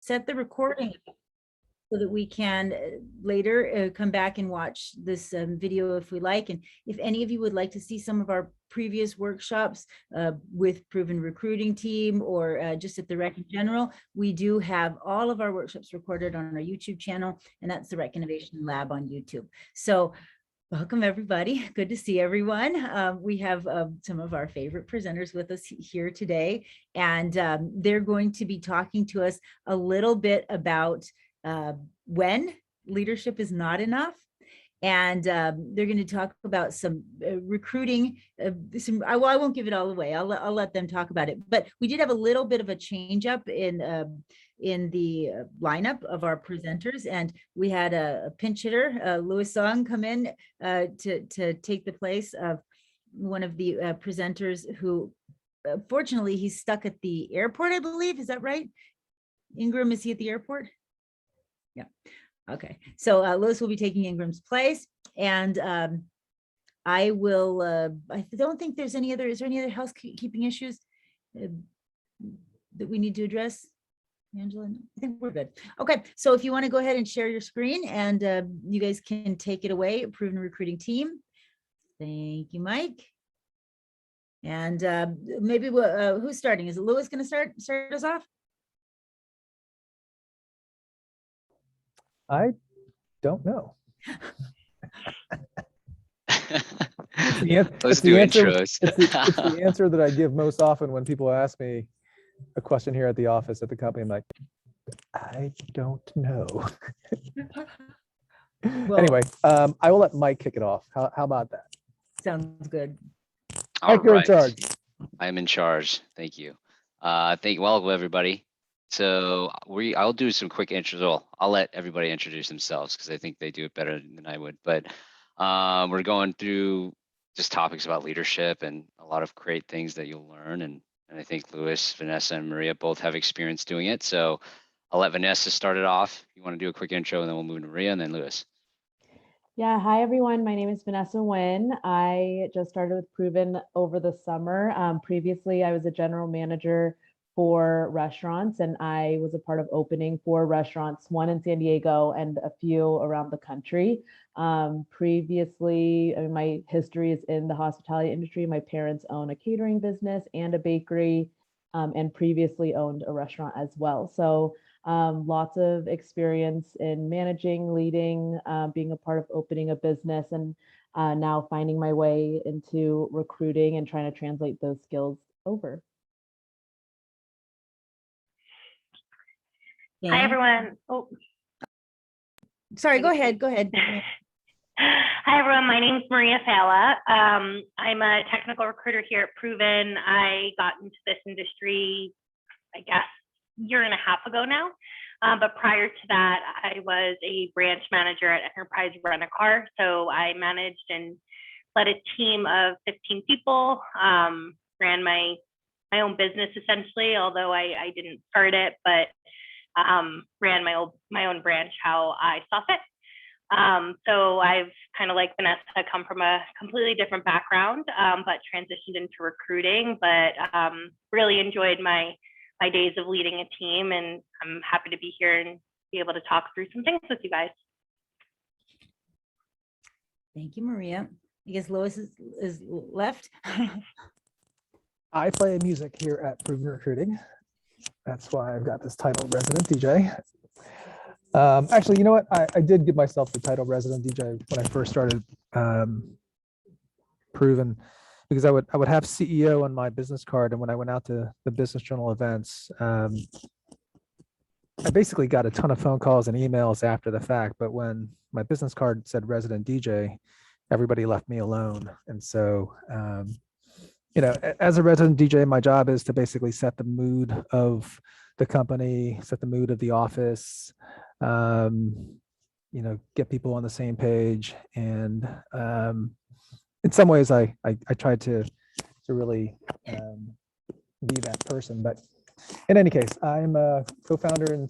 set the recording so that we can later come back and watch this video if we like. And if any of you would like to see some of our previous workshops with Proven Recruiting Team or just at the Rec in general, we do have all of our workshops recorded on our YouTube channel, and that's the Rec Innovation Lab on YouTube. So welcome everybody. Good to see everyone. We have some of our favorite presenters with us here today, and they're going to be talking to us a little bit about when leadership is not enough. And they're going to talk about some recruiting. I won't give it all away. I'll let them talk about it. But we did have a little bit of a change up in the lineup of our presenters, and we had a pinch hitter, Louis Song, come in to take the place of one of the presenters who, fortunately, he's stuck at the airport, I believe. Is that right? Ingram, is he at the airport? Yeah. Okay. So Louis will be taking Ingram's place, and I will. I don't think there's any other. Is there any other housekeeping issues that we need to address, Angela? I think we're good. Okay. So if you want to go ahead and share your screen, and you guys can take it away. Proven Recruiting Team. Thank you, Mike. And maybe who's starting? Is it Louis going to start us off? I don't know. Let's do intros. It's the answer that I give most often when people ask me a question here at the office at the company. I'm like, I don't know. Well, anyway, I will let Mike kick it off. How about that? Sounds good. Mike, you're in charge. I'm in charge. Thank you. Welcome everybody. So I'll do some quick intros. Well, I'll let everybody introduce themselves because I think they do it better than I would. But we're going through just topics about leadership and a lot of great things that you'll learn. And I think Louis, Vanessa, and Maria both have experience doing it. So I'll let Vanessa start it off. You want to do a quick intro, and then we'll move to Maria and then Louis. Yeah, hi everyone. My name is Vanessa Nguyen. I just started with Proven over the summer. Previously, I was a general manager for restaurants, and I was a part of opening 4 restaurants, one in San Diego and a few around the country. Previously, my history is in the hospitality industry. My parents own a catering business and a bakery, and previously owned a restaurant as well. So lots of experience in managing, leading, being a part of opening a business, and now finding my way into recruiting and trying to translate those skills over. Hi, everyone. Oh, sorry, go ahead. Hi, everyone. My name is Maria Fala. I'm a technical recruiter here at Proven. I got into this industry, I guess, a year and a half ago now. But prior to that, I was a branch manager at Enterprise Rent-A-Car. So I managed and led a team of 15 people, ran my own business essentially, although I didn't start it, but ran my own branch how I saw fit. So I've kind of like Vanessa come from a completely different background, but transitioned into recruiting, but really enjoyed my days of leading a team, and I'm happy to be here and be able to talk through some things with you guys. Thank you, Maria. I guess Lois is left. I play music here at Proven Recruiting. That's why I've got this title, Resident DJ. Actually, you know what? I did give myself the title Resident DJ when I first started Proven, because I would have CEO on my business card, and when I went out to the Business Journal events, I basically got a ton of phone calls and emails after the fact. But when my business card said Resident DJ, everybody left me alone. And so, you know, as a resident DJ, my job is to basically set the mood of the company, set the mood of the office, you know, get people on the same page. And in some ways, I tried to really be that person. But in any case, I'm a co-founder and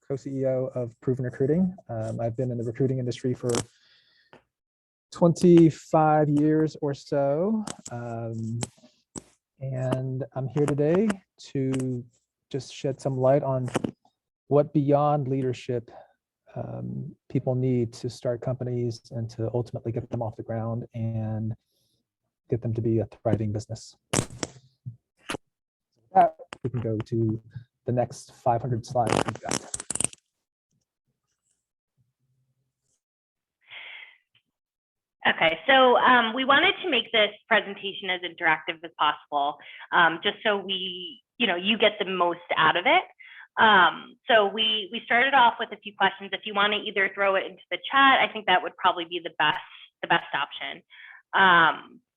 co-CEO of Proven Recruiting. I've been in the recruiting industry for 25 years or so. And I'm here today to just shed some light on what beyond leadership people need to start companies and to ultimately get them off the ground and get them to be a thriving business. With that, we can go to the next 500 slides we've got. Okay, so we wanted to make this presentation as interactive as possible, just so you get the most out of it. So we started off with a few questions. If you want to either throw it into the chat, I think that would probably be the best option.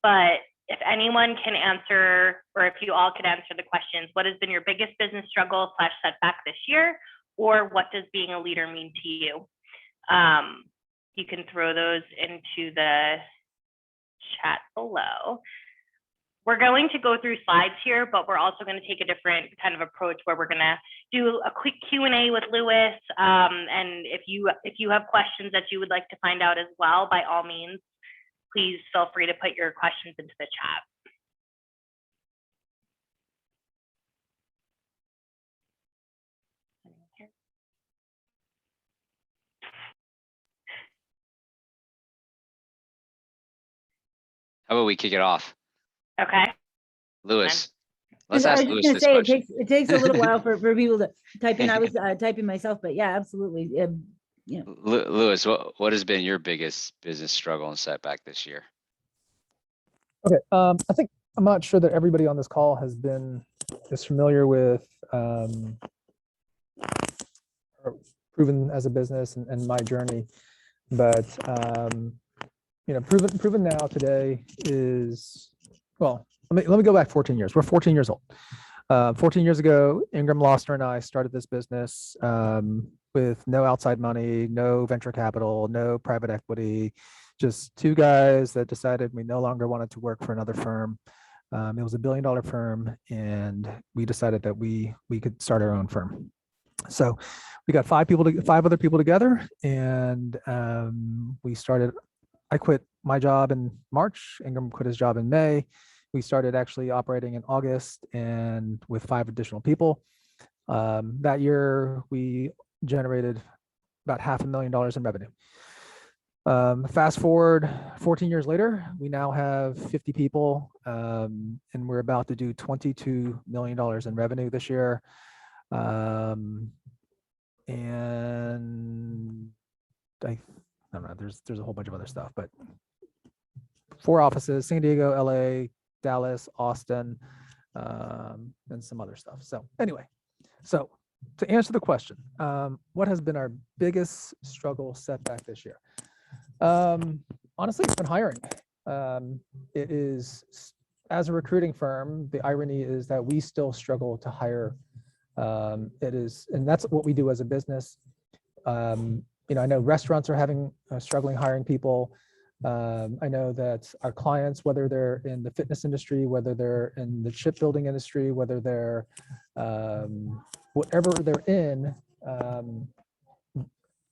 But if anyone can answer, or if you all could answer the questions, what has been your biggest business struggle / setback this year? Or what does being a leader mean to you? You can throw those into the chat below. We're going to go through slides here, but we're also going to take a different kind of approach where we're going to do a quick Q&A with Lewis. And if you have questions that you would like to find out as well, by all means, please feel free to put your questions into the chat. How about we kick it off? Okay. Lewis, I let's was ask just Lewis gonna this say question. it takes a little while for people to type in. I was typing myself, but yeah, absolutely. Lewis, what has been your biggest business struggle and setback this year? Okay, I think I'm not sure that everybody on this call is familiar with Proven as a business and my journey, but Proven now today is, well, let me go back 14 years. We're 14 years old. 14 years ago, Ingram Loster and I started this business with no outside money, no venture capital, no private equity, just two guys that decided we no longer wanted to work for another firm. It was $1 billion firm, and we decided that we could start our own firm. So we got five other people together, and we started. I quit my job in March. Ingram quit his job in May. We started actually operating in August, and with 5 additional people. That year, we generated about $500,000 in revenue. Fast forward 14 years later, we now have 50 people, and we're about to do $22 million in revenue this year. And I don't know, there's a whole bunch of other stuff, but 4 offices: San Diego, LA, Dallas, Austin, and some other stuff. So anyway, so to answer the question, what has been our biggest struggle setback this year? Honestly, it's been hiring. It is, as a recruiting firm, the irony is that we still struggle to hire. It is, and that's what we do as a business. I know restaurants are struggling hiring people. I know that our clients, whether they're in the fitness industry, whether they're in the shipbuilding industry, whether they're whatever they're in,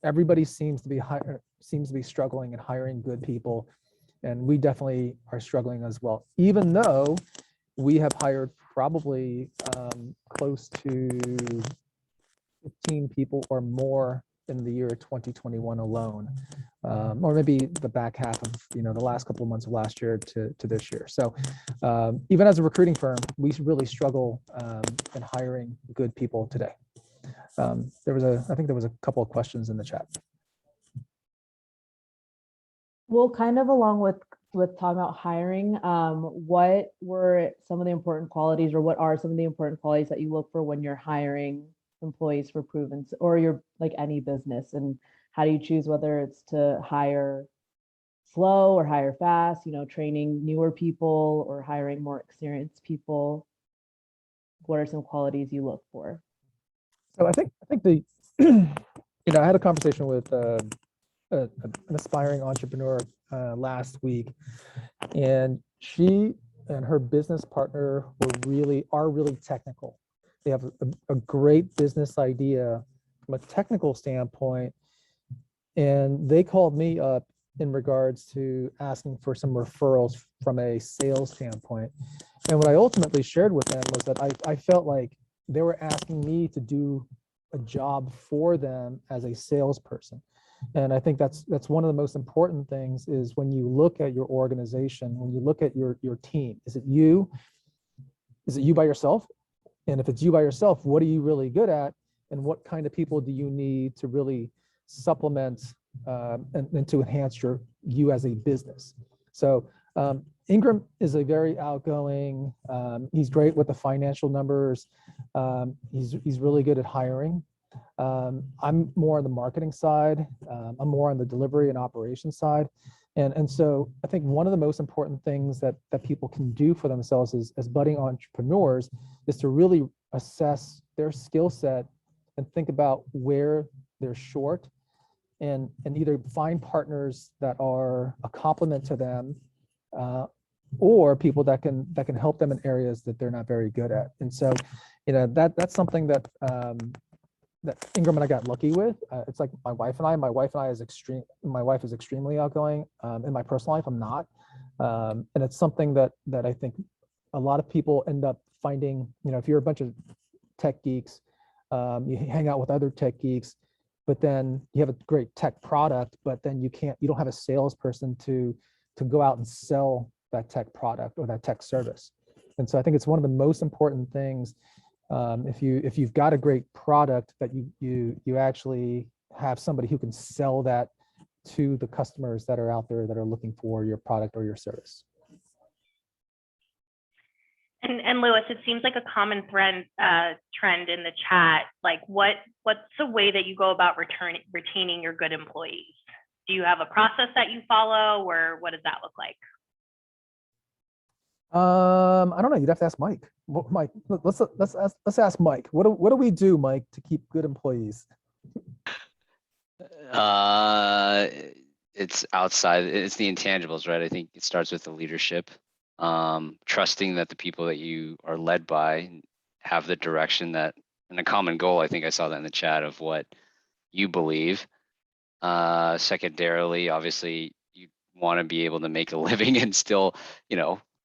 everybody seems to be struggling and hiring good people, and we definitely are struggling as well. Even though we have hired probably close to 15 people or more in the year 2021 alone, or maybe the back half of the last couple of months of last year to this year. So even as a recruiting firm, we really struggle in hiring good people today. I think there was a couple of questions in the chat. Well, kind of along with talking about hiring, what were some of the important qualities, or what are some of the important qualities that you look for when you're hiring employees for Proven, or you're like any business, and how do you choose whether it's to hire slow or hire fast, training newer people or hiring more experienced people? What are some qualities you look for? So I think the I had a conversation with an aspiring entrepreneur last week, and she and her business partner are really technical. They have a great business idea from a technical standpoint, and they called me up in regards to asking for some referrals from a sales standpoint. And what I ultimately shared with them was that I felt like they were asking me to do a job for them as a salesperson. And I think that's one of the most important things is when you look at your organization, when you look at your team, is it you by yourself? And if it's you by yourself, what are you really good at? And what kind of people do you need to really supplement and to enhance you as a business? So Ingram is a very outgoing, he's great with the financial numbers. He's really good at hiring. I'm more on the marketing side. I'm more on the delivery and operations side. And so I think one of the most important things that people can do for themselves as budding entrepreneurs is to really assess their skill set and think about where they're short and either find partners that are a complement to them or people that can help them in areas that they're not very good at. And so, that's something that Ingram and I got lucky with. It's like my wife is extremely outgoing. In my personal life, I'm not. And it's something that I think a lot of people end up finding, if you're a bunch of tech geeks, you hang out with other tech geeks, but then you have a great tech product, but then you don't have a salesperson to go out and sell that tech product or that tech service. And so I think it's one of the most important things. If you've got a great product, that you actually have somebody who can sell that to the customers that are out there that are looking for your product or your service. And Lewis, it seems like a common trend in the chat. Like, what's the way that you go about retaining your good employees? Do you have a process that you follow, or what does that look like? I don't know. You'd have to ask Mike. Mike, let's ask Mike. What do we do, Mike, to keep good employees? It's outside. It's the intangibles, right? I think it starts with the leadership, trusting that the people that you are led by have the direction and a common goal. I think I saw that in the chat of what you believe. Secondarily, obviously, you want to be able to make a living and still,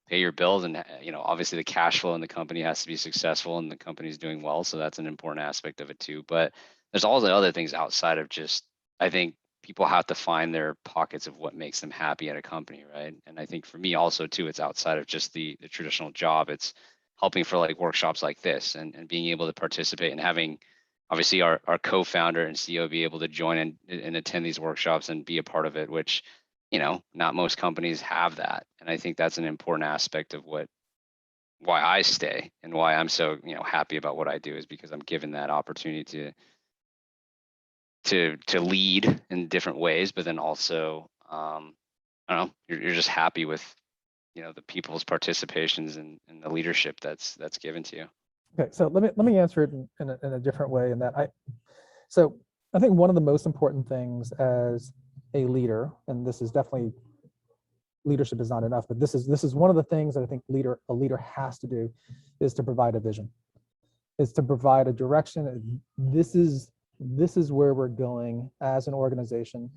pay your bills, and obviously the cash flow in the company has to be successful and the company's doing well, so that's an important aspect of it too. But there's all the other things outside of just, I think people have to find their pockets of what makes them happy at a company, right? And I think for me also too, it's outside of just the traditional job. It's helping for like workshops like this and being able to participate and having obviously our co-founder and CEO be able to join and attend these workshops and be a part of it, which not most companies have that. And I think that's an important aspect of why I stay and why I'm so, happy about what I do, is because I'm given that opportunity to lead in different ways, but then also, I don't know, you're just happy with, the people's participations and the leadership that's given to you. Okay, so let me answer it in a different way. In that I think one of the most important things as a leader, and this is definitely, leadership is not enough, but this is one of the things that I think a leader has to do, is to provide a vision, is to provide a direction. This is where we're going as an organization,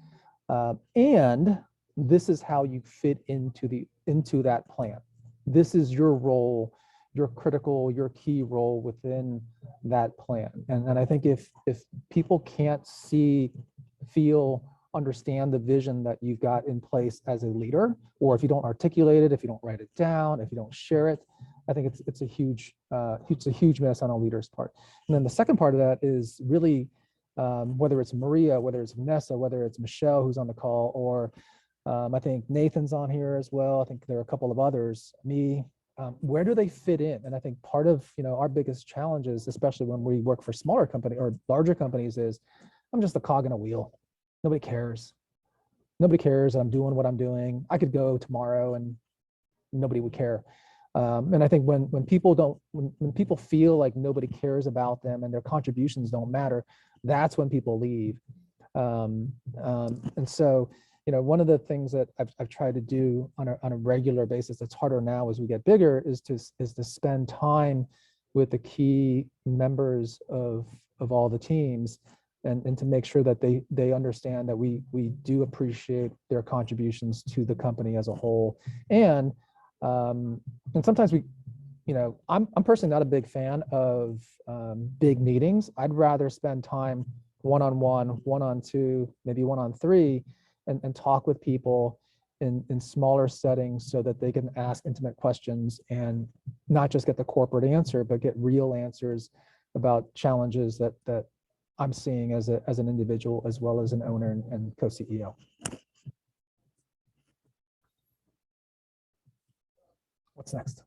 and this is how you fit into that plan. This is your role, your key role within that plan. And I think if people can't see, feel, understand the vision that you've got in place as a leader, or if you don't articulate it, if you don't write it down, if you don't share it, I think it's a huge miss on a leader's part. And then the second part of that is really, whether it's Maria, whether it's Vanessa, whether it's Michelle who's on the call, or I think Nathan's on here as well. I think there are a couple of others, me. Where do they fit in? And I think part of our biggest challenges, especially when we work for smaller company or larger companies, is I'm just a cog in a wheel. Nobody cares. Nobody cares that I'm doing what I'm doing. I could go tomorrow and nobody would care. And I think when people feel like nobody cares about them and their contributions don't matter, that's when people leave. And so, one of the things that I've tried to do on a regular basis, that's harder now as we get bigger, is to spend time with the key members of all the teams, and to make sure that they understand that we do appreciate their contributions to the company as a whole. And sometimes I'm personally not a big fan of big meetings. I'd rather spend time one-on-one, one-on-two, maybe one-on-three, and talk with people in smaller settings so that they can ask intimate questions and not just get the corporate answer, but get real answers about challenges that I'm seeing as an individual, as well as an owner and co-CEO. What's next?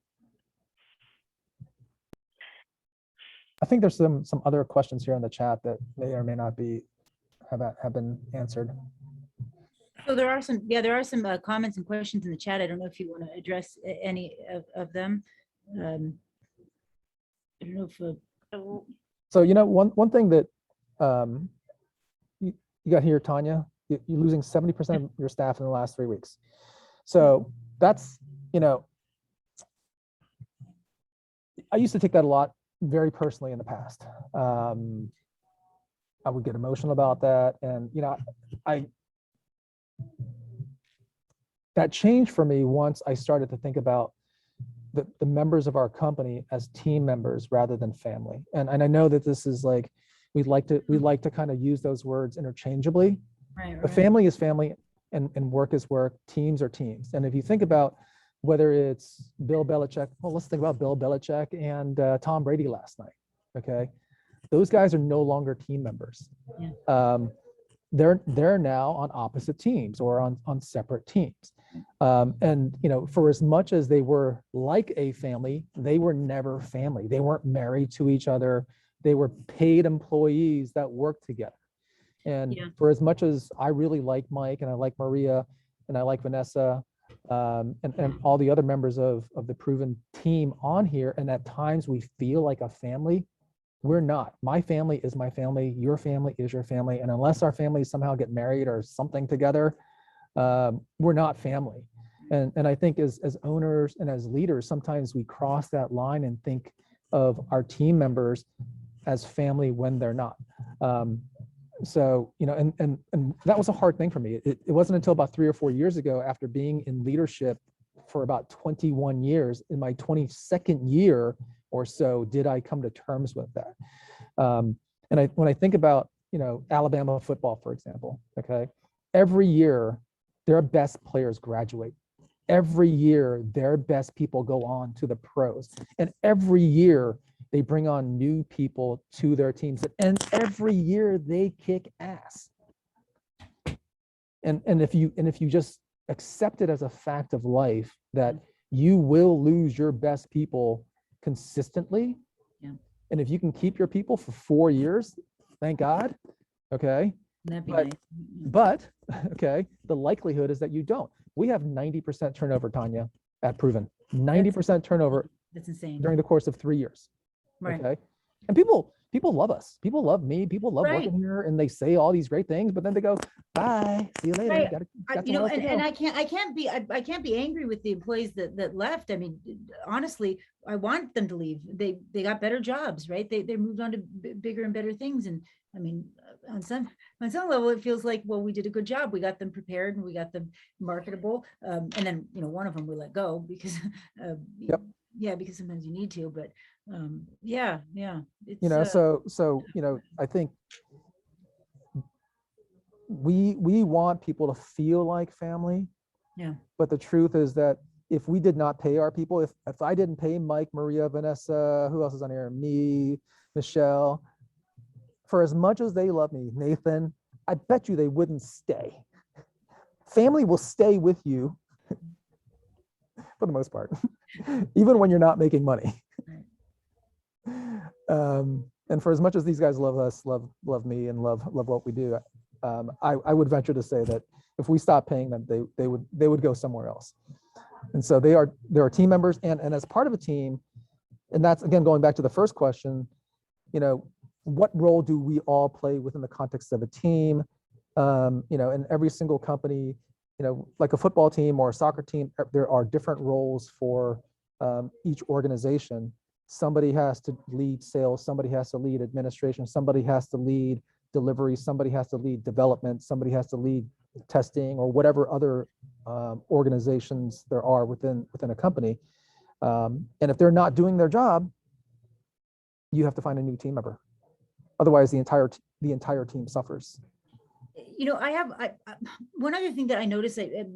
I think there's some other questions here in the chat that may or may not have been answered. So there are some comments and questions in the chat. I don't know if you want to address any of them. I don't know if So one thing that you got here, Tanya, you're losing 70% of your staff in the last 3 weeks. So that's, I used to take that a lot very personally in the past. I would get emotional about that, and that changed for me once I started to think about the members of our company as team members rather than family. And I know that this is like, we like to kind of use those words interchangeably. right. But family is family and work is work, teams are teams. And if you think about whether it's Bill Belichick, well, let's think about Bill Belichick and Tom Brady last night, okay? Those guys are no longer team members. Yeah. They're now on opposite teams or on separate teams. And for as much as they were like a family, they were never family. They weren't married to each other. They were paid employees that worked together. And for as much as I really like Mike and I like Maria and I like Vanessa and all the other members of the Proven team on here, and at times we feel like a family, we're not. My family is my family. Your family is your family. And unless our families somehow get married or something together, we're not family. And I think as owners and as leaders, sometimes we cross that line and think of our team members as family when they're not. So, and that was a hard thing for me. It wasn't until about 3 or 4 years ago, after being in leadership for about 21 years, in my 22nd year or so, did I come to terms with that. And when I think about, Alabama football, for example, okay, every year their best players graduate. Every year their best people go on to the pros. And every year they bring on new people to their teams. And every year they kick ass. And if you just accept it as a fact of life that you will lose your best people consistently. Yeah. And if you can keep your people for 4 years, thank God. Okay. That'd be But, nice. but okay, the likelihood is that you don't. We have 90% turnover, Tanya, at Proven. 90% turnover That's insane. during the course of 3 years. Right. Okay. And people love us. People love me. People love Right. working here, and they say all these great things, but then they go, bye, see you later. Right. Got somewhere else to go. And I can't be angry with the employees that left. I mean, honestly, I want them to leave. They got better jobs, right? They moved on to bigger and better things. And I mean, on some level, it feels like, well, we did a good job. We got them prepared and we got them marketable. And then, one of them we let go because, Yep. yeah, because sometimes you need to, but yeah. It's, so I think we want people to feel like family. Yeah. But the truth is that if we did not pay our people, if I didn't pay Mike, Maria, Vanessa, who else is on here? Me, Michelle, for as much as they love me, Nathan, I bet you they wouldn't stay. Family will stay with you for the most part, even when you're not making money. And for as much as these guys love us, love me, and love what we do, I would venture to say that if we stop paying them, they would go somewhere else. And so they are team members, and as part of a team, and that's again going back to the first question, what role do we all play within the context of a team? In every single company, like a football team or a soccer team, there are different roles for each organization. Somebody has to lead sales, somebody has to lead administration, somebody has to lead delivery, somebody has to lead development, somebody has to lead testing, or whatever other organizations there are within a company. And if they're not doing their job, you have to find a new team member. Otherwise, the entire team suffers. You know, one other thing that I noticed, it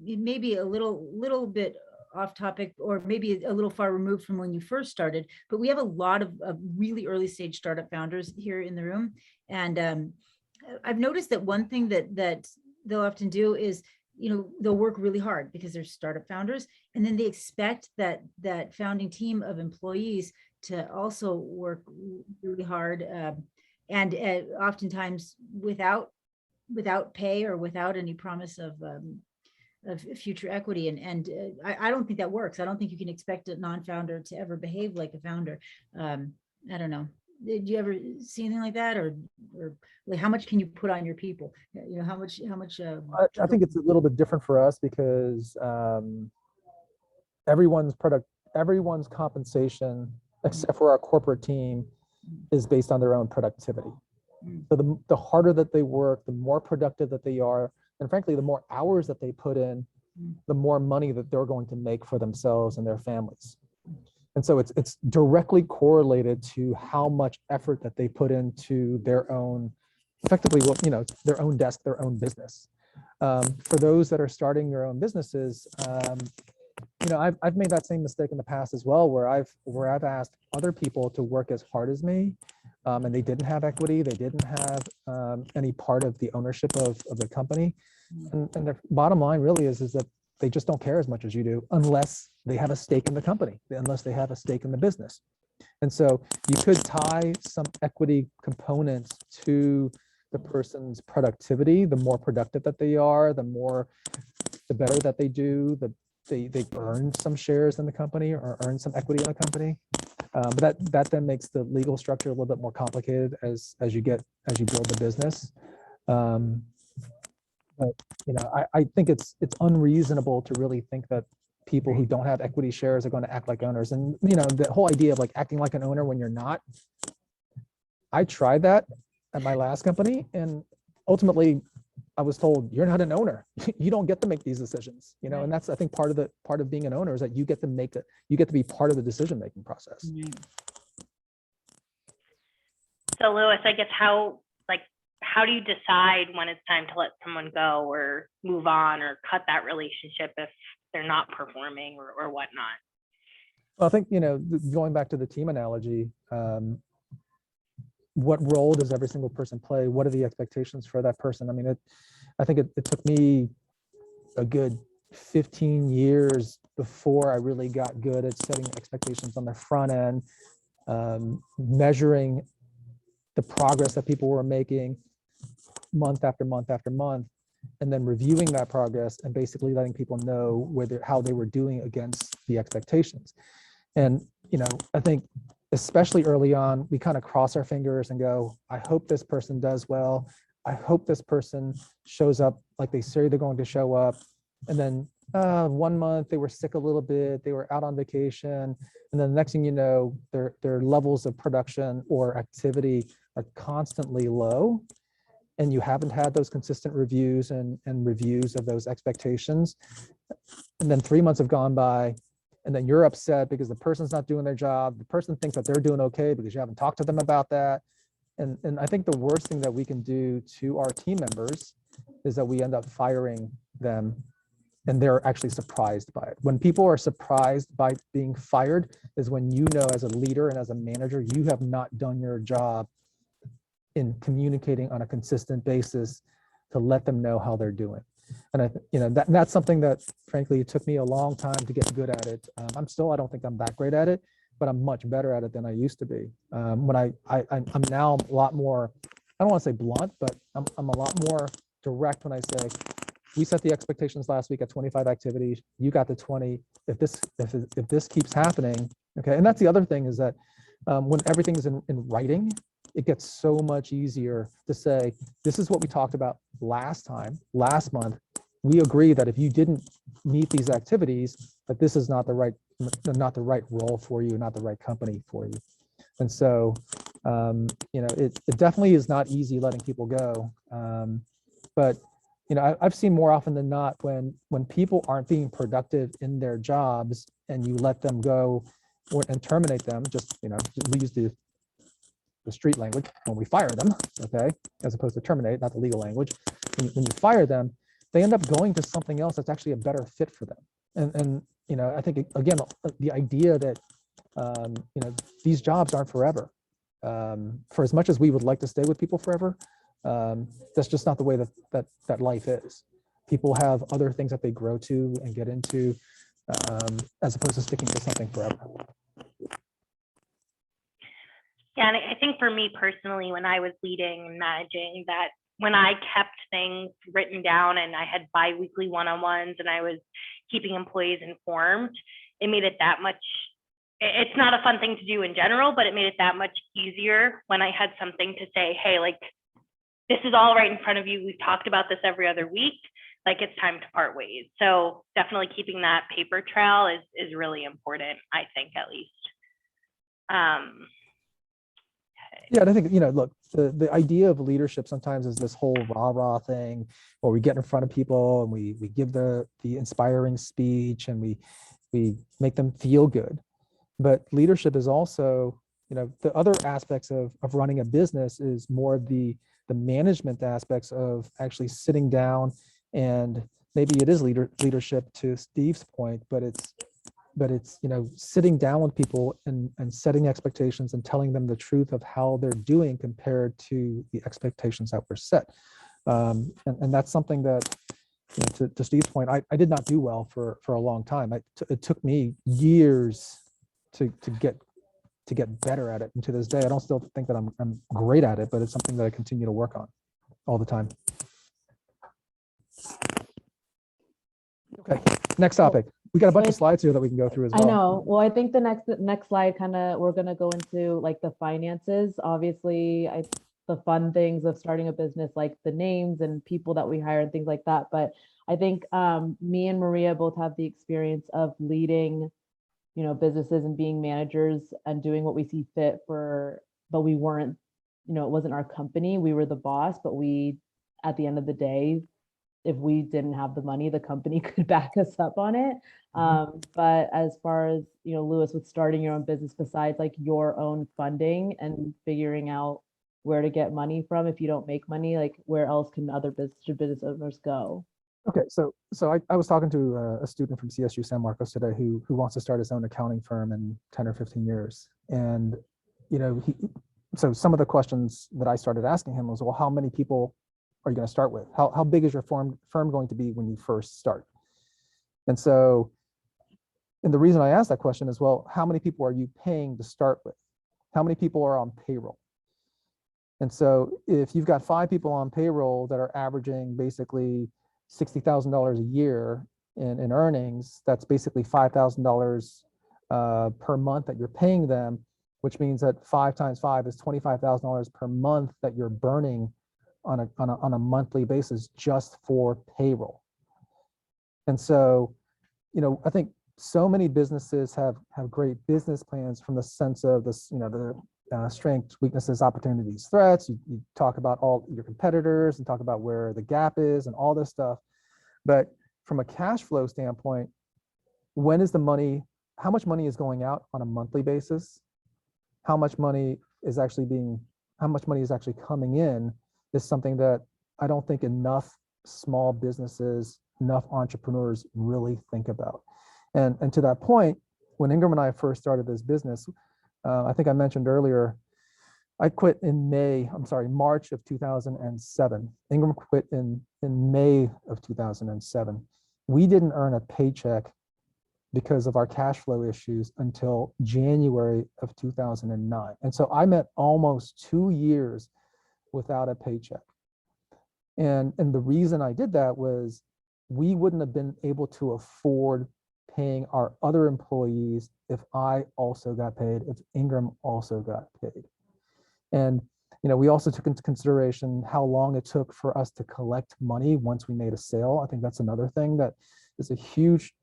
may be a little bit off topic, or maybe a little far removed from when you first started, but we have a lot of really early stage startup founders here in the room. And I've noticed that one thing that they'll often do is, you know, they'll work really hard because they're startup founders, and then they expect that founding team of employees to also work really hard, and oftentimes without pay or without any promise of future equity. And I don't think that works. I don't think you can expect a non-founder to ever behave like a founder. I don't know. Did you ever see anything like that, or like how much can you put on your people? You know, how much? I think it's a little bit different for us because everyone's compensation, except for our corporate team, is based on their own productivity. So the harder that they work, the more productive that they are, and frankly, the more hours that they put in, the more money that they're going to make for themselves and their families. And so it's directly correlated to how much effort that they put into their own, effectively, you know, their own desk, their own business. For those that are starting their own businesses, you know, I've made that same mistake in the past as well, where I've asked other people to work as hard as me, and they didn't have equity, they didn't have any part of the ownership of the company, and the bottom line really is that they just don't care as much as you do, unless they have a stake in the company, unless they have a stake in the business. And so you could tie some equity components to the person's productivity. The more productive that they are, the better that they do, they earn some shares in the company or earn some equity in the company. But that then makes the legal structure a little bit more complicated as you build the business. But you know, I think it's unreasonable to really think that people who don't have equity shares are going to act like owners. And you know, the whole idea of like acting like an owner when you're not. I tried that at my last company, and ultimately I was told, you're not an owner. You don't get to make these decisions, you know, and that's, I think, part of being an owner is that you get to be part of the decision-making process. So Lewis, I guess how do you decide when it's time to let someone go or move on or cut that relationship if they're not performing or whatnot? Well, I think, you know, going back to the team analogy, what role does every single person play? What are the expectations for that person? I mean, I think it took me a good 15 years before I really got good at setting expectations on the front end, measuring the progress that people were making month after month after month, and then reviewing that progress and basically letting people know how they were doing against the expectations. And, you know, I think especially early on, we kind of cross our fingers and go, I hope this person does well. I hope this person shows up like they say they're going to show up. And then 1 month they were sick a little bit, they were out on vacation. And then the next thing you know, their levels of production or activity are constantly low. And you haven't had those consistent reviews and reviews of those expectations. And then 3 months have gone by, and then you're upset because the person's not doing their job. The person thinks that they're doing okay because you haven't talked to them about that. And I think the worst thing that we can do to our team members is that we end up firing them, and they're actually surprised by it. When people are surprised by being fired is when you know as a leader and as a manager, you have not done your job in communicating on a consistent basis to let them know how they're doing. And that's something that frankly, it took me a long time to get good at it. I don't think I'm that great at it, but I'm much better at it than I used to be. When I'm now a lot more, I don't want to say blunt, but I'm a lot more direct when I say, we set the expectations last week at 25 activities, you got to 20. If this keeps happening, okay. And that's the other thing is that when everything is in writing, it gets so much easier to say, this is what we talked about last month. We agree that if you didn't meet these activities, that this is not the right role for you, not the right company for you. And so, it definitely is not easy letting people go. But, I've seen more often than not when people aren't being productive in their jobs and you let them go and terminate them, just, we use the street language when we fire them, okay, as opposed to terminate, not the legal language. When you fire them, they end up going to something else that's actually a better fit for them. And I think, again, the idea that, these jobs aren't forever. For as much as we would like to stay with people forever, that's just not the way that life is. People have other things that they grow to and get into, as opposed to sticking to something forever. Yeah, and I think for me personally, when I was leading and managing, that when I kept things written down and I had bi-weekly one-on-ones and I was keeping employees informed, it made it that much, it's not a fun thing to do in general, but it made it that much easier when I had something to say, hey, like, this is all right in front of you. We've talked about this every other week. Like, it's time to part ways. So definitely keeping that paper trail is really important, I think, at least. Yeah, and I think, look, the idea of leadership sometimes is this whole rah-rah thing, where we get in front of people and we give the inspiring speech and we make them feel good. But leadership is also, the other aspects of running a business is more the management aspects of actually sitting down, and maybe it is leadership to Steve's point, but it's sitting down with people and setting expectations and telling them the truth of how they're doing compared to the expectations that were set. And that's something that, to Steve's point, I did not do well for a long time. It took me years to get better at it. And to this day, I don't still think that I'm great at it, but it's something that I continue to work on all the time. Okay, next topic. We got a bunch of slides here that we can go through as well. I know. Well, I think the next slide we're going to go into like the finances. Obviously, the fun things of starting a business, like the names and people that we hire and things like that. But I think me and Maria both have the experience of leading, businesses and being managers and doing what we see fit for, but we weren't, it wasn't our company. We were the boss, but at the end of the day, if we didn't have the money, the company could back us up on it. But as far as, Lewis, with starting your own business, besides like your own funding and figuring out where to get money from, if you don't make money, like where else can other business owners go? Okay, so I was talking to a student from CSU San Marcos today who wants to start his own accounting firm in 10 or 15 years. And, so some of the questions that I started asking him was, well, how many people are you going to start with? How big is your firm going to be when you first start? And the reason I asked that question is, well, how many people are you paying to start with? How many people are on payroll? And so if you've got 5 people on payroll that are averaging basically $60,000 a year in earnings, that's basically $5,000 per month that you're paying them, which means that 5 times 5 is $25,000 per month that you're burning on a monthly basis just for payroll. And so, I think so many businesses have great business plans from the sense of this, the strengths, weaknesses, opportunities, threats. You talk about all your competitors and talk about where the gap is and all this stuff. But from a cash flow standpoint, how much money is going out on a monthly basis? How much money is actually coming in is something that I don't think enough small businesses, enough entrepreneurs really think about. And to that point, when Ingram and I first started this business, I think I mentioned earlier, I quit in March of 2007. Ingram quit in May of 2007. We didn't earn a paycheck because of our cash flow issues until January of 2009. And so I met almost 2 years without a paycheck. And the reason I did that was we wouldn't have been able to afford paying our other employees if I also got paid, if Ingram also got paid. And we also took into consideration how long it took for us to collect money once we made a sale. I think that's another thing that is a huge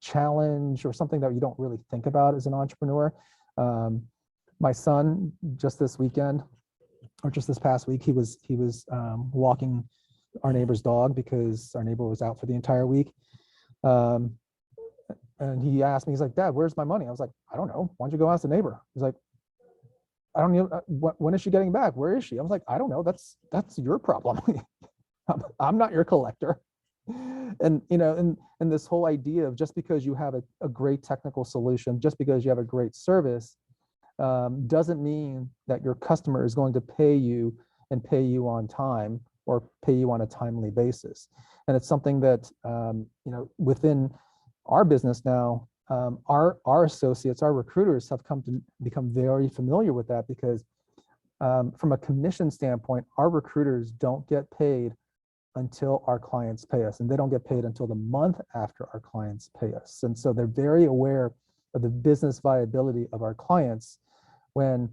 challenge, or something that you don't really think about as an entrepreneur. My son, just this weekend, or just this past week, he was walking our neighbor's dog because our neighbor was out for the entire week. I And he asked me, he's like, Dad, where's my money? I was like, I don't know. Why don't you go ask the neighbor? He's like, I don't know. When is she getting back? Where is she? I was like, I don't know. That's your problem. I'm not your collector. And, you know, and this whole idea of just because you have a great technical solution, just because you have a great service, doesn't mean that your customer is going to pay you and pay you on time or pay you on a timely basis. And it's something that, you know, within our business now, our associates, our recruiters have come to become very familiar with that, because from a commission standpoint, our recruiters don't get paid until our clients pay us, and they don't get paid until the month after our clients pay us. And so they're very aware of the business viability of our clients, when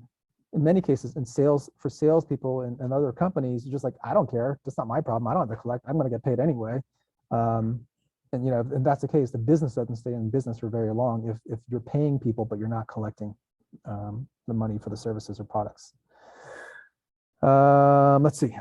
in many cases in sales, for salespeople and other companies, you're just like, I don't care, that's not my problem, I don't have to collect, I'm going to get paid anyway. And you know, if that's the case, the business doesn't stay in business for very long if you're paying people but you're not collecting the money for the services or products. Let's see.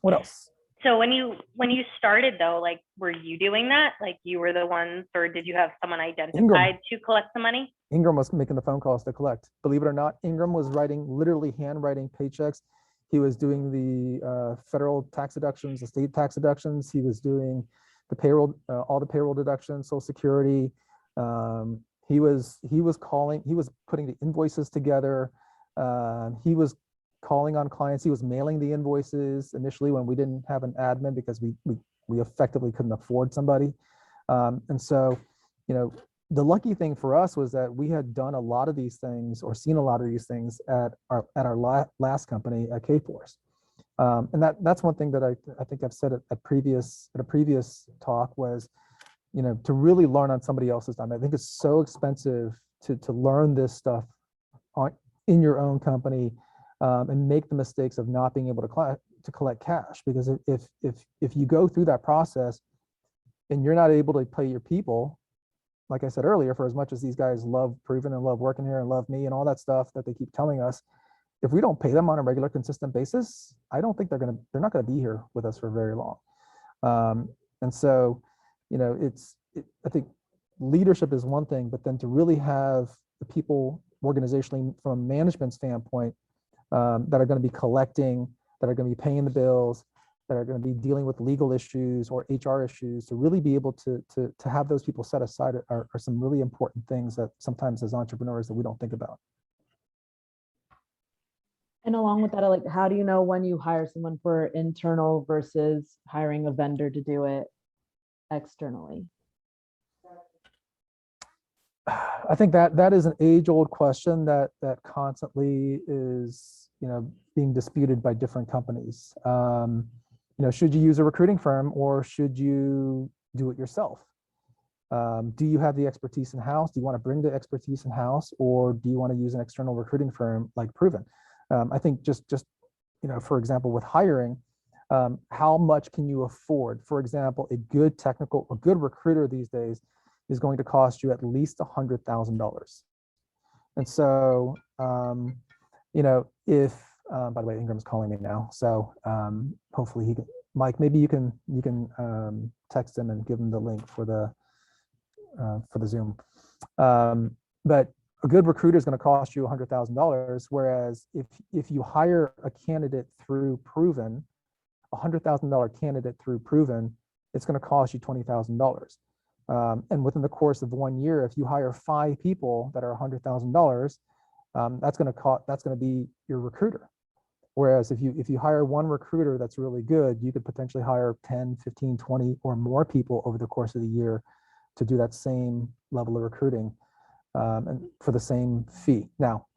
What else? So when you started though, like, were you doing that? Like, you were the ones, or did you have someone identified to collect the money? Ingram was making the phone calls to collect. Believe it or not, Ingram was literally handwriting paychecks. He was doing the federal tax deductions, the state tax deductions. He was doing the payroll, all the payroll deductions, Social Security. He was calling, he was putting the invoices together. He was calling on clients. He was mailing the invoices initially when we didn't have an admin, because we effectively couldn't afford somebody. And so, you know, the lucky thing for us was that we had done a lot of these things, or seen a lot of these things at our last company at Kforce. And that's one thing that I think I've said at a previous talk was, you know, to really learn on somebody else's time. I think it's so expensive to learn this stuff in your own company, and make the mistakes of not being able to collect cash. Because if you go through that process and you're not able to pay your people, like I said earlier, for as much as these guys love Proven and love working here and love me and all that stuff that they keep telling us, if we don't pay them on a regular, consistent basis, I don't think they're not gonna be here with us for very long. And so, you know, I think leadership is one thing, but then to really have the people organizationally from a management standpoint that are going to be collecting, that are going to be paying the bills, that are going to be dealing with legal issues or HR issues, to really be able to have those people set aside are some really important things that sometimes as entrepreneurs that we don't think about. And along with that, like, how do you know when you hire someone for internal versus hiring a vendor to do it externally? I think that is an age-old question that constantly is, you know, being disputed by different companies. You know, should you use a recruiting firm or should you do it yourself? Do you have the expertise in-house? Do you want to bring the expertise in-house, or do you want to use an external recruiting firm like Proven? I think just you know, for example, with hiring, how much can you afford? For example, a good recruiter these days is going to cost you at least $100,000. And so, you know, if, by the way, Ingram's calling me now, so hopefully he can, Mike, maybe you can text him and give him the link for the Zoom. But a good recruiter is going to cost you $100,000, whereas if you hire a candidate through Proven, $100,000 candidate through Proven, it's going to cost you $20,000. And within the course of 1 year, if you hire 5 people that are $100,000, that's going to be your recruiter. Whereas if you hire one recruiter that's really good, you could potentially hire 10, 15, 20 or more people over the course of the year to do that same level of recruiting, and for the same fee. Now,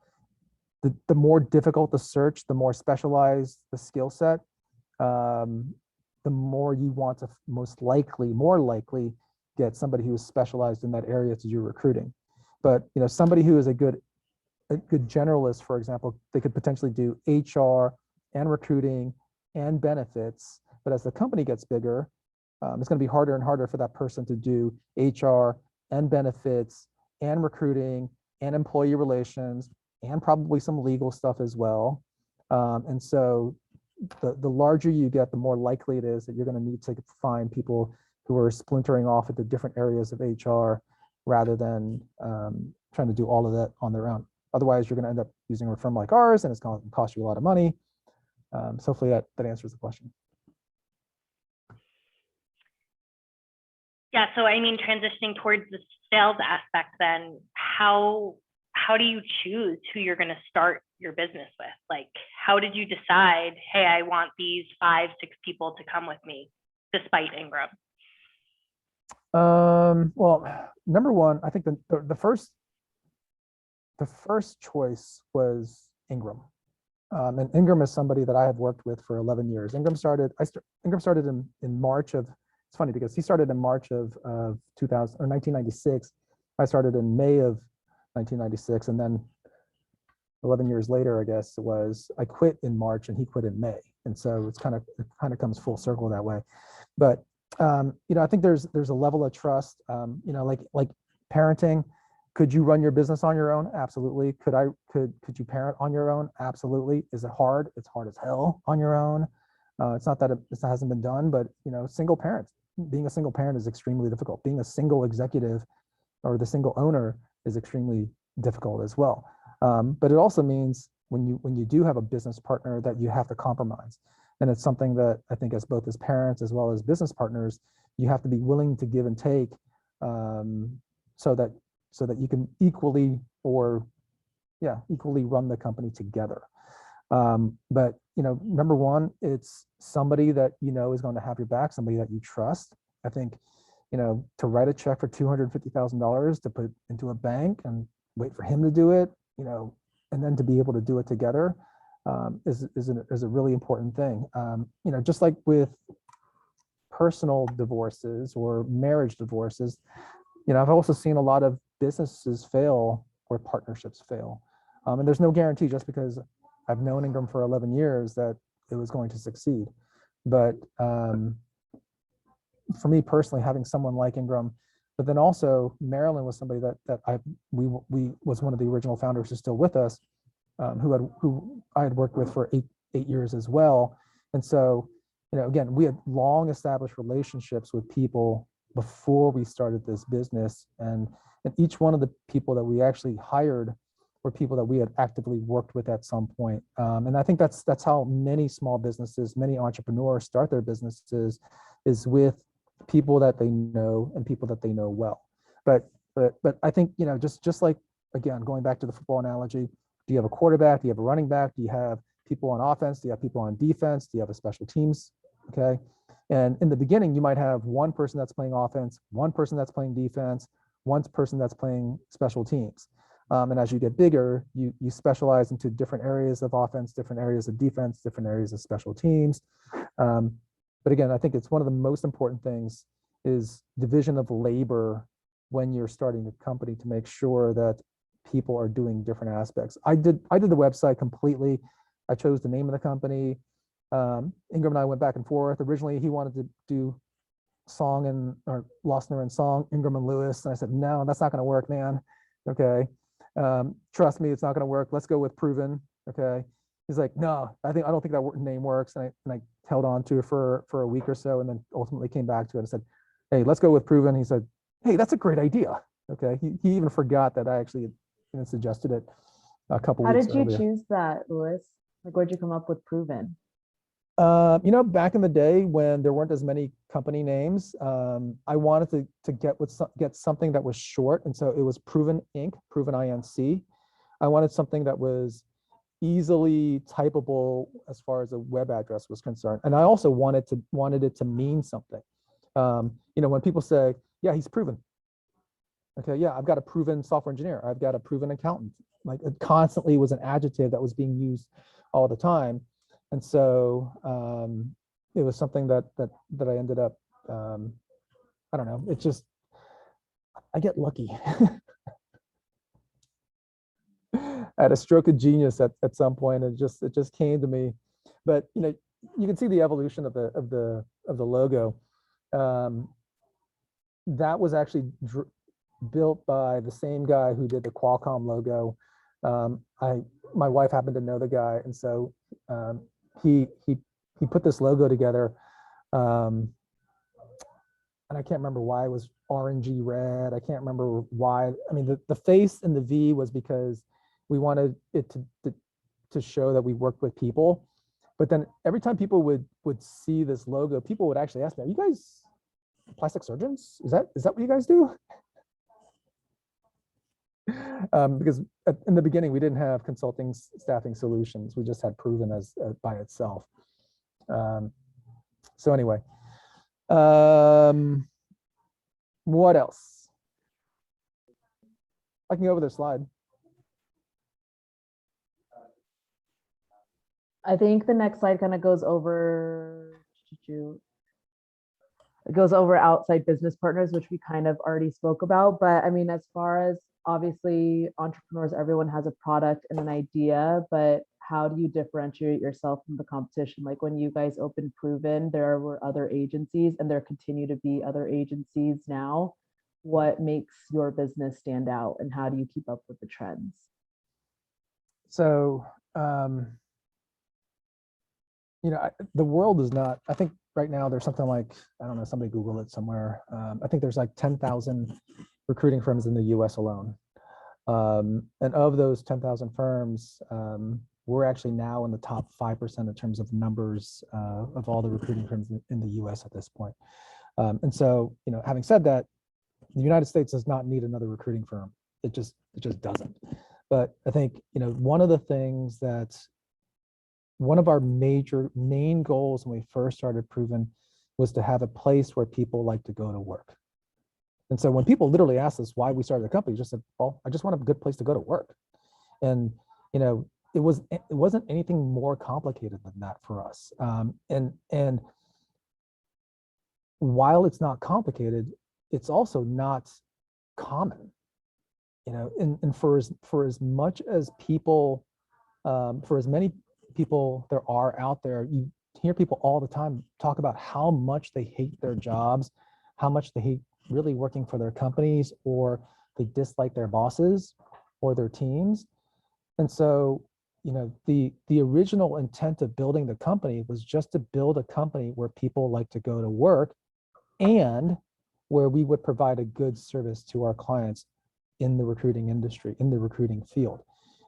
the more difficult the search, the more specialized the skill set, the more you want to more likely get somebody who is specialized in that area to do recruiting. But you know, somebody who is a good generalist, for example, they could potentially do HR and recruiting and benefits. But as the company gets bigger, it's going to be harder and harder for that person to do HR and benefits and recruiting and employee relations and probably some legal stuff as well. And so the larger you get, the more likely it is that you're going to need to find people who are splintering off into different areas of HR rather than trying to do all of that on their own. Otherwise, you're going to end up using a firm like ours, and it's going to cost you a lot of money. So hopefully that answers the question. Yeah, so I mean, transitioning towards the sales aspect, then how do you choose who you're going to start your business with? Like, how did you decide, hey, I want these 5, 6 people to come with me, despite Ingram? Well, number one, I think the first choice was Ingram. And Ingram is somebody that I have worked with for 11 years. Ingram started in March of, it's funny because he started in March of 2000 or 1996. I started in May of 1996, and then 11 years later, I guess it was, I quit in March and he quit in May. And so it kind of comes full circle that way. But I think there's a level of trust, like parenting. Could you run your business on your own? Absolutely. Could you parent on your own? Absolutely. Is it hard? It's hard as hell on your own. It's not that it hasn't been done, but single parents, being a single parent is extremely difficult. Being a single executive or the single owner is extremely difficult as well. But it also means when you do have a business partner that you have to compromise. And it's something that I think as parents as well as business partners, you have to be willing to give and take so that you can equally run the company together. But number one, it's somebody that is going to have your back, somebody that you trust. I think to write a check for $250,000 to put into a bank and wait for him to do it, and then to be able to do it together is a really important thing. Just like with personal divorces or marriage divorces, I've also seen a lot of businesses fail where partnerships fail. And there's no guarantee just because I've known Ingram for 11 years that it was going to succeed. But for me personally, having someone like Ingram, but then also Marilyn was somebody that we was one of the original founders who's still with us, who I had worked with for eight years as well. And so, again, we had long established relationships with people before we started this business, and each one of the people that we actually hired were people that we had actively worked with at some point. And I think that's how many small businesses, many entrepreneurs start their businesses, is with people that they know and people that they know well. But I think, just like, again, going back to the football analogy, do you have a quarterback? Do you have a running back? Do you have people on offense? Do you have people on defense? Do you have a special teams? Okay. And in the beginning, you might have one person that's playing offense, one person that's playing defense, one person that's playing special teams. And as you get bigger, you specialize into different areas of offense, different areas of defense, different areas of special teams. But again, I think it's one of the most important things is division of labor when you're starting a company to make sure that people are doing different aspects. I did the website completely. I chose the name of the company. Ingram and I went back and forth. Originally, he wanted to do or Losner and Song, Ingram and Lewis. And I said, no, that's not going to work, man. Okay. Trust me, it's not going to work. Let's go with Proven. Okay. He's like, no, I don't think that name works. And I held on to it for a week or so, and then ultimately came back to it and said, hey, let's go with Proven. He said, hey, that's a great idea. Okay. He even forgot that I actually suggested it a couple weeks How did you earlier. choose that, Louis? Like, where'd you come up with Proven? Back in the day when there weren't as many company names, I wanted to get something that was short, and so it was Proven Inc., Proven INC. I wanted something that was easily typable as far as a web address was concerned, and I also wanted it to mean something. When people say, "Yeah, he's proven," okay, yeah, I've got a proven software engineer, I've got a proven accountant. Like, it constantly was an adjective that was being used all the time. And so it was something that I ended up, I don't know, it's just, I get lucky. I had a stroke of genius at some point. It just came to me. But you can see the evolution of the logo. That was actually built by the same guy who did the Qualcomm logo. My wife happened to know the guy, and so he put this logo together. I and I can't remember why it was orangey red. I can't remember why. I mean, the face and the V was because we wanted it to show that we worked with people. But then every time people would see this logo, people would actually ask me, "Are you guys plastic surgeons? Is that what you guys do?" Because in the beginning we didn't have consulting staffing solutions. We just had Proven as by itself. So anyway, what else? I can go over the slide. I think the next slide kind of goes over, it goes over outside business partners, which we kind of already spoke about. But I mean, as far as obviously entrepreneurs, everyone has a product and an idea, but how do you differentiate yourself from the competition? Like when you guys opened Proven, there were other agencies and there continue to be other agencies now. What makes your business stand out and how do you keep up with the trends? So, the world is not, I think right now there's something like, I don't know, somebody Google it somewhere. I think there's like 10,000 recruiting firms in the US alone. And of those 10,000 firms, we're actually now in the top 5% in terms of numbers of all the recruiting firms in the US at this point. And so, having said that, the United States does not need another recruiting firm. It just doesn't. But I think, one of the things that one of our main goals when we first started Proven was to have a place where people like to go to work. And so when people literally asked us why we started the company, we just said, well, I just want a good place to go to work. And, it wasn't anything more complicated than that for us. And while it's not complicated, it's also not common, and for as much as people, for as many people there are out there, you hear people all the time talk about how much they hate their jobs, how much they hate really working for their companies, or they dislike their bosses or their teams. And so, the original intent of building the company was just to build a company where people like to go to work and where we would provide a good service to our clients in the recruiting industry, in the recruiting field.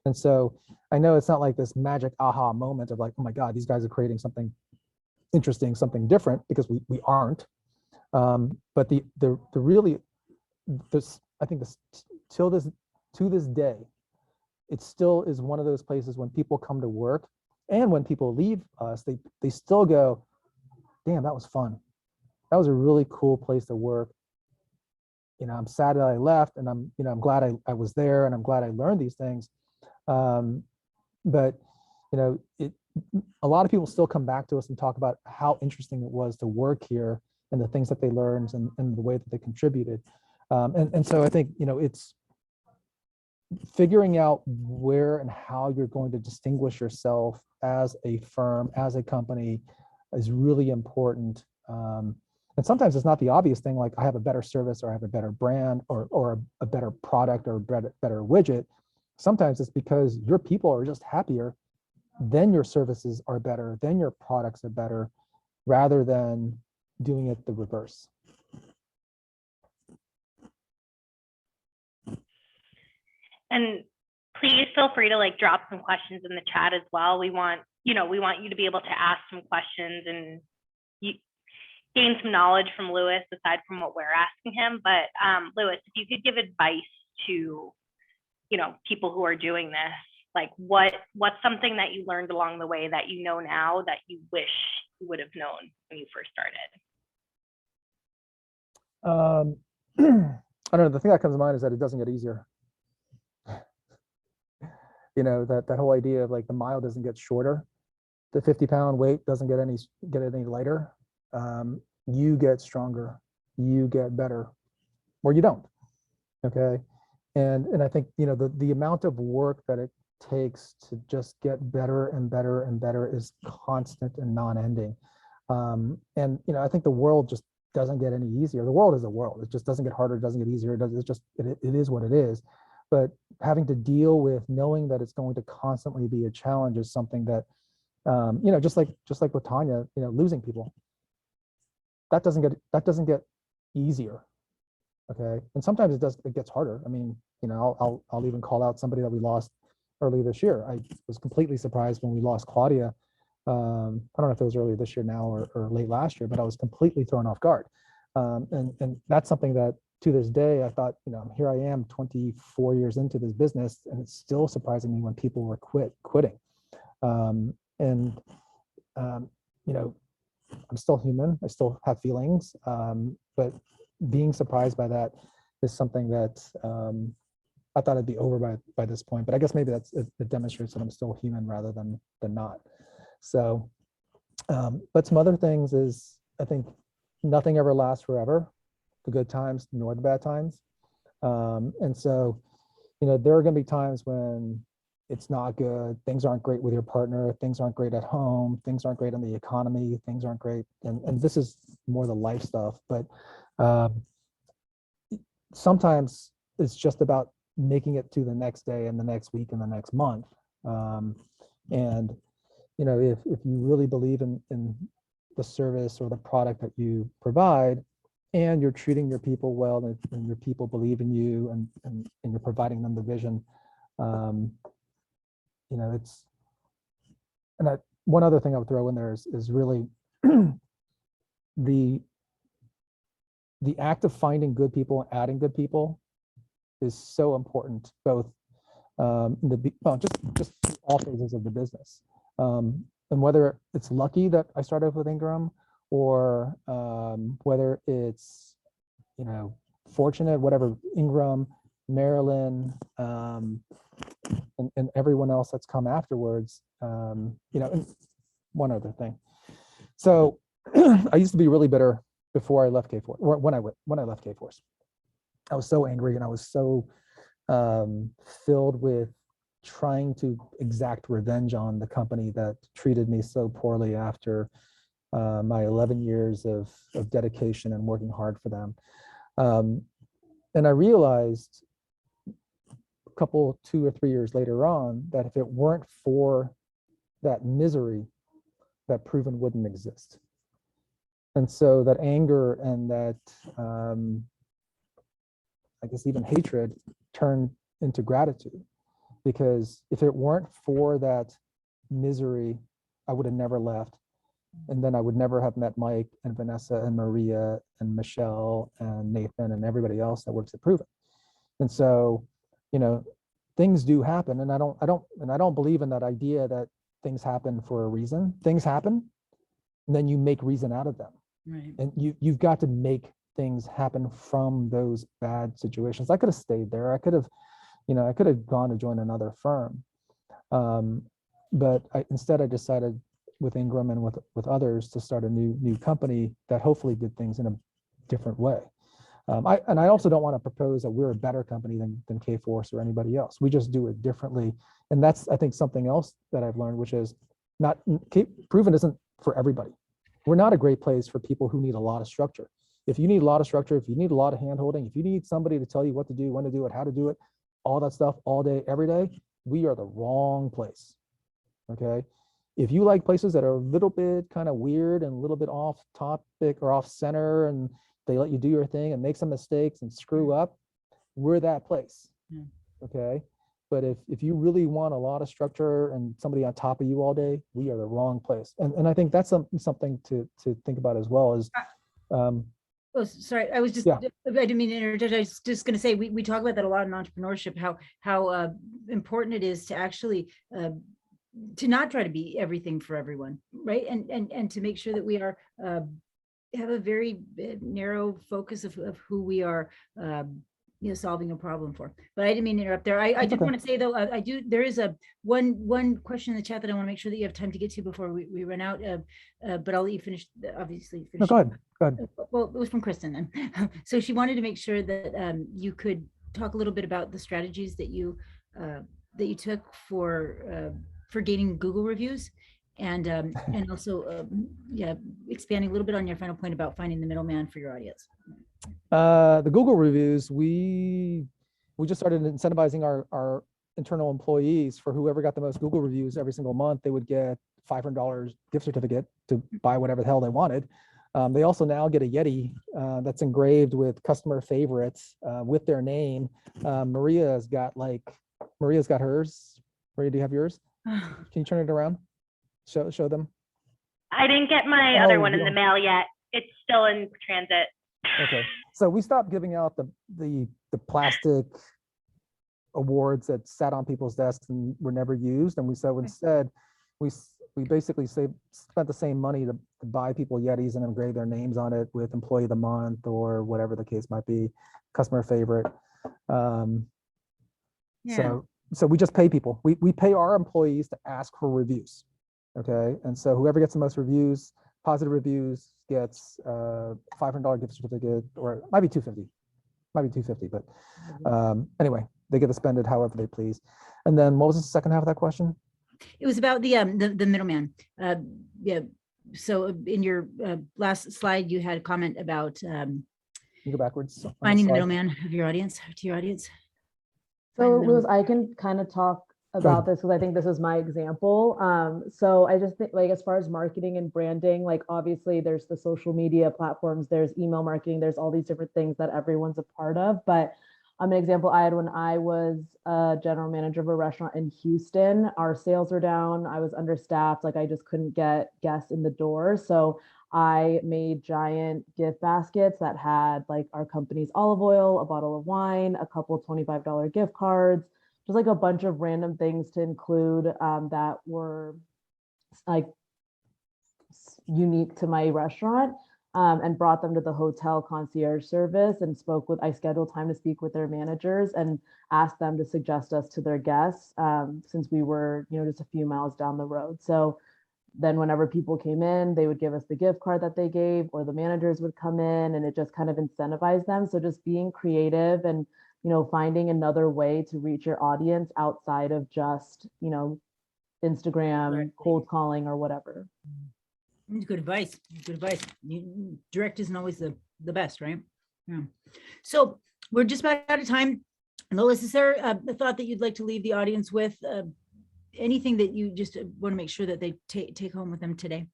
And so I know it's not like this magic aha moment of like, oh my God, these guys are creating something interesting, something different, because we aren't. But the really, this, I think this to this day, it still is one of those places when people come to work and when people leave us, they still go, damn, that was fun. That was a really cool place to work. I'm sad that I left, and I'm glad I was there, and I'm glad I learned these things. But a lot of people still come back to us and talk about how interesting it was to work here and the things that they learned and the way that they contributed. And so I think, it's figuring out where and how you're going to distinguish yourself as a firm, as a company, is really important. And sometimes it's not the obvious thing, like I have a better service or I have a better brand or a better product or a better widget. Sometimes it's because your people are just happier, then your services are better, then your products are better, rather than doing it the reverse. And please feel free to drop some questions in the chat as well. We want you to be able to ask some questions and gain some knowledge from Lewis aside from what we're asking him. But Lewis, if you could give advice to people who are doing this, like what's something that you learned along the way that now that you wish you would have known when you first started? I don't know. The thing that comes to mind is that it doesn't get easier. That whole idea of like the mile doesn't get shorter, the 50-pound weight doesn't get any lighter. You get stronger, you get better, or you don't. Okay, and I think the amount of work that it takes to just get better and better and better is constant and non-ending. And I think the world just doesn't get any easier. The world is the world. It just doesn't get harder. It doesn't get easier. It is what it is. But having to deal with knowing that it's going to constantly be a challenge is something that, just like with Tanya, losing people, that doesn't get easier. Okay. And sometimes it gets harder. I mean, you know, I'll even call out somebody that we lost early this year. I was completely surprised when we lost Claudia. I don't know if it was early this year now or late last year, but I was completely thrown off guard. And that's something that to this day, I thought, you know, here I am 24 years into this business, and it's still surprising me when people were quitting. And you know, I'm still human. I still have feelings, but being surprised by that is something that I thought it'd be over by this point. But I guess maybe it demonstrates that I'm still human rather than not. So, but some other things is, I think nothing ever lasts forever, the good times nor the bad times. And so, you know, there are going to be times when it's not good, things aren't great with your partner, things aren't great at home, things aren't great in the economy, things aren't great. And this is more the life stuff, but sometimes it's just about making it to the next day and the next week and the next month. And, you know, if you really believe in the service or the product that you provide, and you're treating your people well, and your people believe in you, and you're providing them the vision, you know, it's, and one other thing I would throw in there is really the act of finding good people and adding good people is so important, both just all phases of the business. And whether it's lucky that I started with Ingram, or whether it's, you know, fortunate, whatever, Ingram, Marilyn, and everyone else that's come afterwards, you know. And one other thing. So I used to be really bitter before I left K-Force, or when I left K-Force. I was so angry, and I was so filled with trying to exact revenge on the company that treated me so poorly after my 11 years of dedication and working hard for them. And I realized a couple, 2 or 3 years later on, that if it weren't for that misery, that Proven wouldn't exist. And so that anger and that, I guess even hatred, turned into gratitude. Because if it weren't for that misery, I would have never left. And then I would never have met Mike and Vanessa and Maria and Michelle and Nathan and everybody else that works at Proven. And so, you know, things do happen, and I don't believe in that idea that things happen for a reason. Things happen, and then you make reason out of them. Right. And you've got to make things happen from those bad situations. I could have stayed there. I could have, you know, I could have gone to join another firm. But instead I decided with Ingram and with others to start a new company that hopefully did things in a different way. I also don't want to propose that we're a better company than K-Force or anybody else. We just do it differently. And that's, I think, something else that I've learned, which is Proven isn't for everybody. We're not a great place for people who need a lot of structure. If you need a lot of structure, if you need a lot of handholding, if you need somebody to tell you what to do, when to do it, how to do it, all that stuff all day, every day, we are the wrong place. Okay. If you like places that are a little bit kind of weird and a little bit off topic or off center, and they let you do your thing and make some mistakes and screw up, we're that place. Okay. But if you really want a lot of structure and somebody on top of you all day, we are the wrong place. And I think that's something to think about as well. Is Oh, sorry. I was just, Yeah. I didn't mean to interject. I was just going to say, we talk about that a lot in entrepreneurship, how important it is to actually to not try to be everything for everyone, right? And to make sure that we are have a very narrow focus of who we are, you know, solving a problem for. But I didn't mean to interrupt there. I did want to say though, there is a one question in the chat that I want to make sure that you have time to get to before we run out. But I'll let you finish. Obviously, finish. No, go ahead. Well, it was from Kristen then. So she wanted to make sure that you could talk a little bit about the strategies that you took for gaining Google reviews, and also expanding a little bit on your final point about finding the middleman for your audience. The Google reviews, we just started incentivizing our internal employees. For whoever got the most Google reviews every single month, they would get $500 gift certificate to buy whatever the hell they wanted. They also now get a Yeti that's engraved with customer favorites with their name. Maria's got hers. Maria, do you have yours? Can you turn it around? Show them. I didn't get my other Oh, one in the mail yet. It's still in transit. Okay, so we stopped giving out the plastic awards that sat on people's desks and were never used, and we said instead we basically spent the same money to buy people Yetis and engrave their names on it with Employee of the Month or whatever the case might be, customer favorite. Yeah. So we just pay people. We pay our employees to ask for reviews. Okay, and so whoever gets the most reviews, positive reviews, gets $500 gift certificate, or it might be $250, but anyway, they get to spend it however they please. And then what was the second half of that question? It was about the middleman. Yeah. So in your last slide, you had a comment about You go backwards. on finding the slide. middleman of your audience, to your audience. So Find the Lewis, I can kind of talk about this because I think this is my example. So I just think, like, as far as marketing and branding, like obviously there's the social media platforms, there's email marketing, there's all these different things that everyone's a part of. But an example I had when I was a general manager of a restaurant in Houston, our sales were down, I was understaffed, like I just couldn't get guests in the door. So I made giant gift baskets that had like our company's olive oil, a bottle of wine, a couple $25 gift cards, just like a bunch of random things to include that were like unique to my restaurant, and brought them to the hotel concierge service and I scheduled time to speak with their managers and asked them to suggest us to their guests, since we were, just a few miles down the road. So then whenever people came in, they would give us the gift card that they gave, or the managers would come in, and it just kind of incentivized them. So just being creative and, finding another way to reach your audience outside of just, Instagram, cold calling or whatever. Good advice. Good advice. Direct isn't always the best, right? Yeah. So we're just about out of time. Lois, is there a thought that you'd like to leave the audience with? Anything that you just want to make sure that they take home with them today?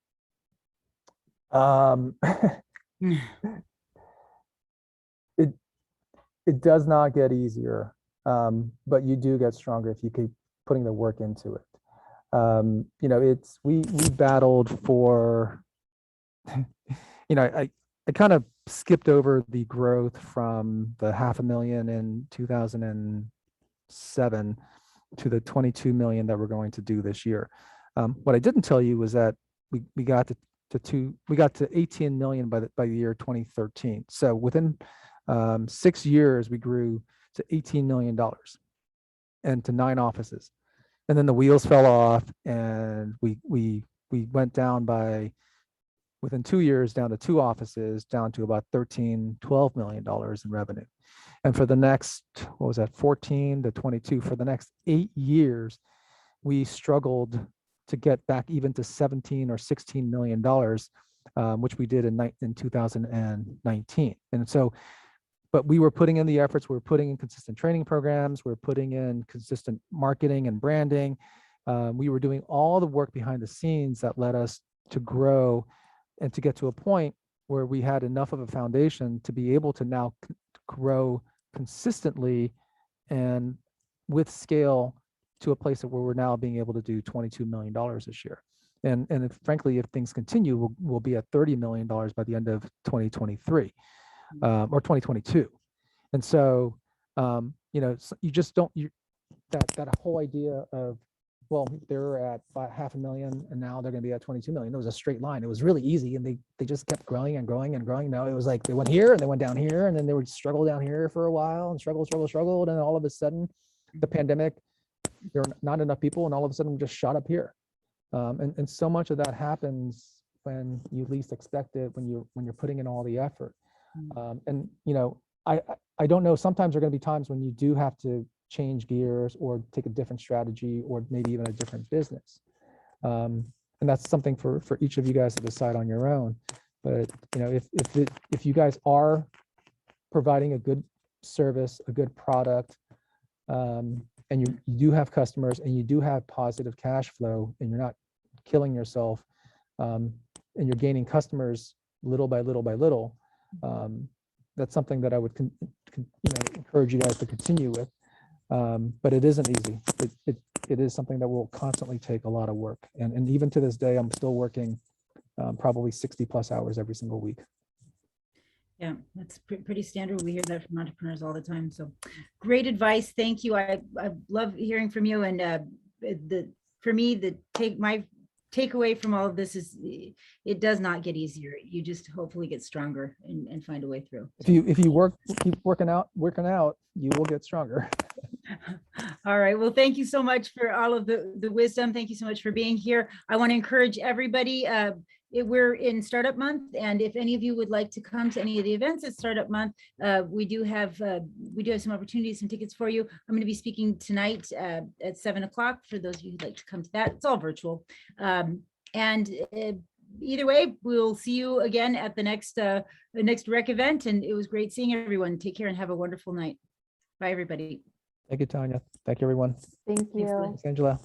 It does not get easier, but you do get stronger if you keep putting the work into it. We battled for, I kind of skipped over the growth from the 500,000 in 2007 to the 22 million that we're going to do this year. What I didn't tell you was that we got to 18 million by the year 2013. So within 6 years, we grew to $18 million and to 9 offices. And then the wheels fell off, and we went down within 2 years down to 2 offices, down to about $12 million in revenue. And for the next, 14 to 22, for the next 8 years, we struggled to get back even to 17 or $16 million, which we did in 2019. And so, but we were putting in the efforts, we were putting in consistent training programs, we were putting in consistent marketing and branding. We were doing all the work behind the scenes that led us to grow and to get to a point where we had enough of a foundation to be able to now grow consistently and with scale to a place where we're now being able to do $22 million this year. And frankly, if things continue, we'll be at $30 million by the end of 2023. Or 2022. And so, you just don't, that whole idea of, well, they're at 500,000 and now they're going to be at 22 million. It was a straight line. It was really easy. And they just kept growing and growing and growing. No, it was like they went here and they went down here, and then they would struggle down here for a while and struggled. And then all of a sudden, the pandemic, there are not enough people, and all of a sudden we just shot up here. And so much of that happens when you least expect it, when you're putting in all the effort. And I don't know, sometimes there are going to be times when you do have to change gears or take a different strategy or maybe even a different business. And that's something for each of you guys to decide on your own. But if you guys are providing a good service, a good product, and you do have customers and you do have positive cash flow, and you're not killing yourself, and you're gaining customers little by little by little, that's something that I would encourage you guys to continue with. But it isn't easy. It is something that will constantly take a lot of work. And even to this day, I'm still working probably 60+ hours every single week. Yeah, that's pretty standard. We hear that from entrepreneurs all the time. So great advice. Thank you. I love hearing from you. And for me, my takeaway from all of this is it does not get easier. You just hopefully get stronger and find a way through. If you keep working out, you will get stronger. All right. Well, thank you so much for all of the wisdom. Thank you so much for being here. I want to encourage everybody. We're in Startup Month, and if any of you would like to come to any of the events at Startup Month, we do have some opportunities, some tickets for you. I'm going to be speaking tonight at 7 o'clock for those of you who'd like to come to that. It's all virtual. Either way, we'll see you again at the next rec event. And it was great seeing everyone. Take care and have a wonderful night. Bye, everybody. Thank you, Tanya. Thank you, everyone. Thank you. Thanks, Glenn. Thanks, Angela.